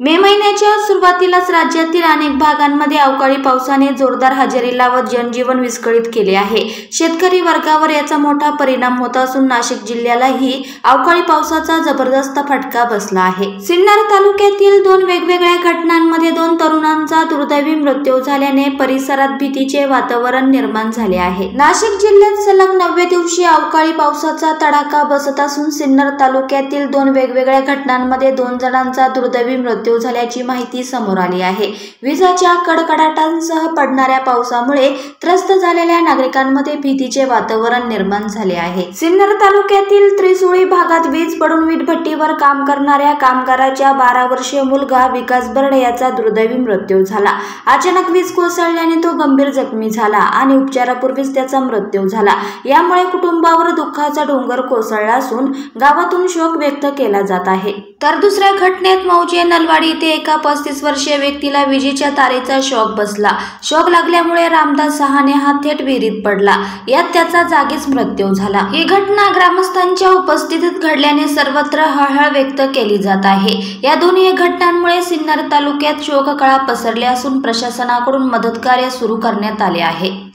मे महिन्याच्या सुरुवातीलाच राज्यातील अनेक भागांमध्ये अवकाळी पावसाने जोरदार हजेरी लावत जनजीवन विस्कळीत केले आहे। शेतकरी वर्गावर याचा मोठा परिणाम होत असून नाशिक जिल्ह्यालाही अवकाळी पावसाचा जबरदस्त फटका बसला आहे। सिन्नर तालुक्यातील दोन वेगवेगळ्या घटनांमध्ये दोन तरुणांचा दुर्दैवी मृत्यू झाल्याने परिसरात भीतीचे वातावरण निर्माण झाले आहे। नाशिक जिल्ह्यात सलग 9व्या दिवशी अवकाळी पावसाचा तडाखा बसत असून सिन्नर तालुक्यातील दोन वेगवेगळ्या घटनांमध्ये 2 जणांचा दुर्दैवी मृत्यू झाल्याची माहिती समोर आली आहे। विजांच्या कडकडाटांसह पडणाऱ्या पावसामुळे त्रस्त झालेल्या नागरिकांमध्ये भीतीचे वातावरण निर्माण झाले आहे। सिन्नर तालुक्यातील त्रिसुळी भागात वीज पडून वीटभट्टीवर काम करणाऱ्या कामगाराच्या 12 वर्षीय मुलगा विकास बर्डे याचा दुर्दैवी मृत्यू झाला। अचानक वीज कोसळल्याने तो गंभीर जखमी झाला आणि उपचारापूर्वीच त्याचा मृत्यू झाला। यामुळे कुटुंबावर दुःखाचा डोंगर कोसळला असून गावातून शोक व्यक्त केला जात आहे। तर दुसऱ्या घटनेत मौजे नलवाडी इथे एका 35 वर्षीय व्यक्तीला विजेच्या तारेचा शॉक बसला। शॉक लागल्यामुळे रामदास सहाने हा थेट विहिरीत पडला। यात त्याचा जागीच मृत्यू झाला। ही घटना ग्रामस्थांच्या उपस्थितीत घडल्याने सर्वत्र हळहळ व्यक्त केली जात आहे। या दोन्ही घटनांमुळे सिन्नर तालुक्यात शोककळा पसरली असून प्रशासनाकडून मदत कार्य सुरू करण्यात आले आहे।